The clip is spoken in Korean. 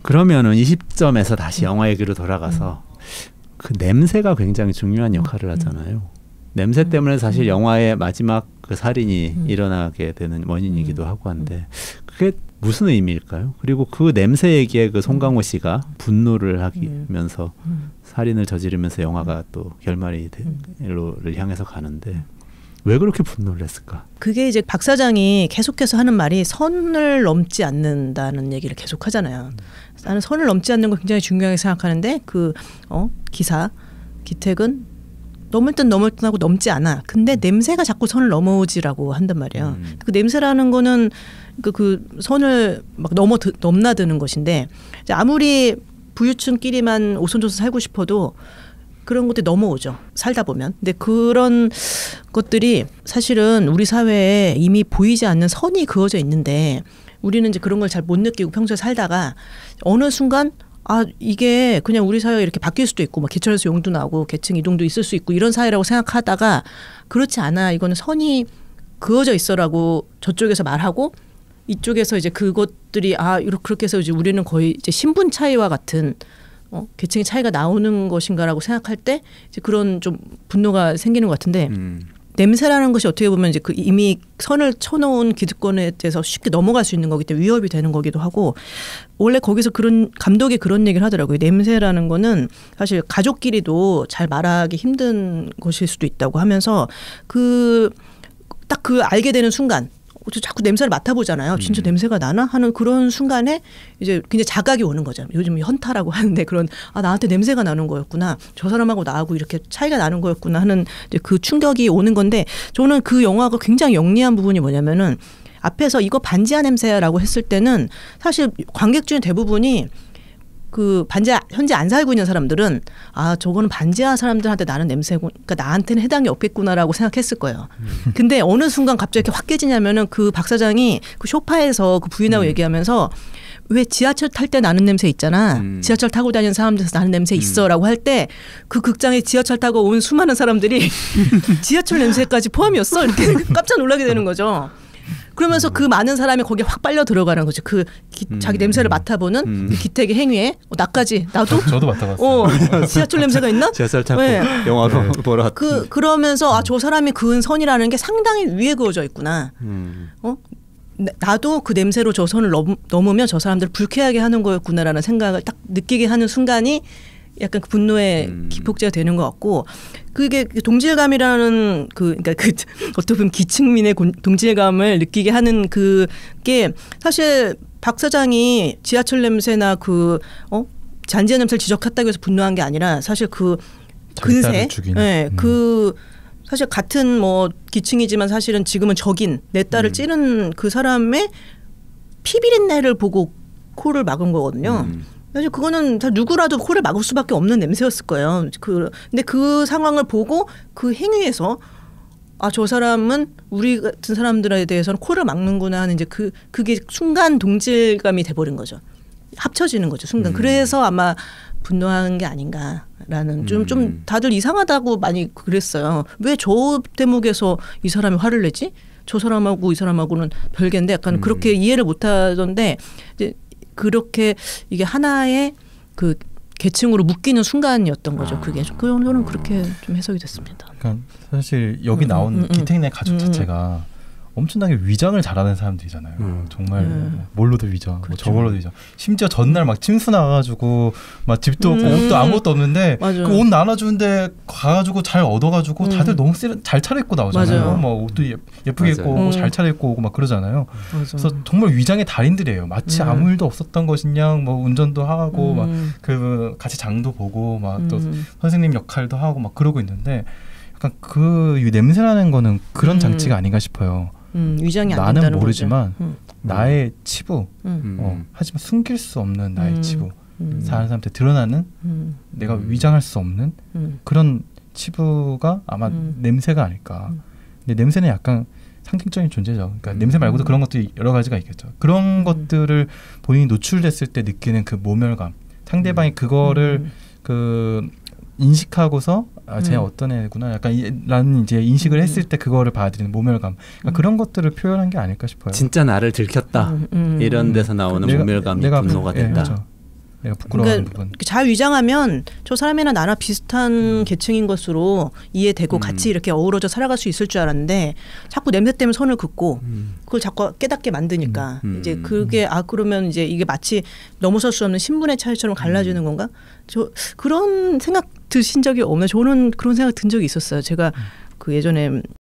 그러면은 이 시점에서 다시 영화 얘기로 돌아가서 그 냄새가 굉장히 중요한 역할을 하잖아요. 냄새 때문에 사실 영화의 마지막 그 살인이 일어나게 되는 원인이기도 하고 한데 그게 무슨 의미일까요? 그리고 그 냄새 얘기에 그 송강호 씨가 분노를 하면서 살인을 저지르면서 영화가 또 결말이 를 향해서 가는데 왜 그렇게 분노를 했을까? 그게 이제 박 사장이 계속해서 하는 말이 선을 넘지 않는다는 얘기를 계속 하잖아요. 나는 선을 넘지 않는 걸 굉장히 중요하게 생각하는데 기사 기택은 넘을 듯 하고 넘지 않아. 근데 냄새가 자꾸 선을 넘어오지라고 한단 말이에요. 그 냄새라는 거는 그 선을 막 넘나드는 것인데 아무리 부유층끼리만 오손도손 살고 싶어도 그런 것들이 넘어오죠. 살다 보면. 근데 그런 것들이 사실은 우리 사회에 이미 보이지 않는 선이 그어져 있는데 우리는 이제 그런 걸 잘 못 느끼고 평소에 살다가 어느 순간 이게 그냥 우리 사회가 이렇게 바뀔 수도 있고 막 개천에서 용도 나고 계층 이동도 있을 수 있고 이런 사회라고 생각하다가 그렇지 않아. 이거는 선이 그어져 있어라고 저쪽에서 말하고 이쪽에서 이제 그것들이 그렇게 해서 이제 우리는 거의 이제 신분 차이와 같은 계층의 차이가 나오는 것인가라고 생각할 때 이제 그런 좀 분노가 생기는 것 같은데 냄새라는 것이 어떻게 보면 이제 그 이미 선을 쳐놓은 기득권에 대해서 쉽게 넘어갈 수 있는 거기 때문에 위협이 되는 거기도 하고 원래 거기서 그런 감독이 그런 얘기를 하더라고요. 냄새라는 거는 사실 가족끼리도 잘 말하기 힘든 것일 수도 있다고 하면서 딱 그 알게 되는 순간 자꾸 냄새를 맡아보잖아요. 진짜 냄새가 나나 하는 그런 순간에 이제 굉장히 자각이 오는 거죠. 요즘 현타라고 하는데 그런 나한테 냄새가 나는 거였구나. 저 사람하고 나하고 이렇게 차이가 나는 거였구나 하는 이제 그 충격이 오는 건데 저는 그 영화가 굉장히 영리한 부분이 뭐냐면은 앞에서 이거 반지하 냄새라고 했을 때는 사실 관객 중에 대부분이 그 현재 안 살고 있는 사람들은 저거는 반지하 사람들한테 나는 냄새고 그러니까 나한테는 해당이 없겠구나라고 생각했을 거예요. 근데 어느 순간 갑자기 이렇게 확 깨지냐면은 그 박 사장이 그 소파에서 그 부인하고 얘기하면서 왜 지하철 탈 때 나는 냄새 있잖아. 지하철 타고 다니는 사람들에서 나는 냄새 있어라고 할 때 그 극장에 지하철 타고 온 수많은 사람들이 지하철 냄새까지 포함이었어 이렇게 깜짝 놀라게 되는 거죠. 그러면서 그 많은 사람이 거기에 확 빨려 들어가는 거죠. 자기 냄새를 맡아보는 기택의 행위에 나까지 나도 저도 맡아봤어요. 지하철 냄새가 있나? 지하철 타고 영화로 보러 갔다. 그러면서 저 사람이 그은 선이라는 게 상당히 위에 그어져 있구나. 나도 그 냄새로 저 선을 넘으면 저 사람들을 불쾌하게 하는 거였구나라는 생각을 딱 느끼게 하는 순간이 약간 그 분노의 기폭제가 되는 것 같고 그게 동질감이라는 그러니까 어떻게 보면 기층민의 동질감을 느끼게 하는 그게 사실 박 사장이 지하철 냄새나 잔지하 냄새를 지적했다고 해서 분노한 게 아니라 사실 그 근세, 사실 같은 기층이지만 사실은 지금은 적인 내 딸을 찌른 그 사람의 피비린내를 보고 코를 막은 거거든요. 사실 그거는 누구라도 코를 막을 수밖에 없는 냄새였을 거예요. 근데 그 상황을 보고 그 행위에서 저 사람은 우리 같은 사람들에 대해서는 코를 막는구나 하는 이제 그게 순간 동질감이 돼버린 거죠. 합쳐지는 거죠, 순간. 그래서 아마 분노한 게 아닌가라는 좀 다들 이상하다고 많이 그랬어요. 왜 저 대목에서 이 사람이 화를 내지? 저 사람하고 이 사람하고는 별개인데 약간 그렇게 이해를 못 하던데 이제 그렇게 이게 하나의 그 계층으로 묶이는 순간이었던 거죠. 그게 저는 그렇게 좀 해석이 됐습니다. 그러니까 사실 여기 나온 기택네 가족 자체가 엄청나게 위장을 잘하는 사람들이잖아요. 정말 뭘로도 위장, 그렇죠. 저걸로도 위장. 심지어 전날 막 침수 나가지고 막 집도 없고 옷도 아무것도 없는데 그 옷 나눠주는데 가가지고 잘 얻어가지고 다들 너무 잘 차려입고 나오잖아요. 막 옷도 예쁘게 입고 오고 잘 차려입고 오고 막 그러잖아요. 그래서 정말 위장의 달인들이에요. 마치 아무 일도 없었던 것이냐, 운전도 하고 막 그 같이 장도 보고 막 또 선생님 역할도 하고 막 그러고 있는데 약간 그 냄새나는 거는 그런 장치가 아닌가 싶어요. 위장이 안 나는 된다는 모르지만 나의 치부, 하지만 숨길 수 없는 나의 치부, 다른 사람한테 드러나는 내가 위장할 수 없는 그런 치부가 아마 냄새가 아닐까. 근데 냄새는 약간 상징적인 존재죠. 그러니까 냄새 말고도 그런 것들이 여러 가지가 있겠죠. 그런 것들을 본인이 노출됐을 때 느끼는 그 모멸감, 상대방이 그거를 인식하고서 쟤 어떤 애구나 약간 라는 이제 인식을 했을 때 그거를 받아들이는 모멸감, 그러니까 그런 것들을 표현한 게 아닐까 싶어요. 진짜 나를 들켰다 이런 데서 나오는 모멸감이 분노가 된다. 그렇죠. 내가 부끄러워하는 부분. 잘 위장하면 저 사람이나 나나 비슷한 계층인 것으로 이해되고 같이 이렇게 어우러져 살아갈 수 있을 줄 알았는데 자꾸 냄새 때문에 선을 긋고 그걸 자꾸 깨닫게 만드니까 이제 그게 그러면 이제 이게 마치 넘어설 수 없는 신분의 차이처럼 갈라지는 건가? 저 그런 생각 드신 적이 없나요? 저는 그런 생각 든 적이 있었어요. 제가 그 예전에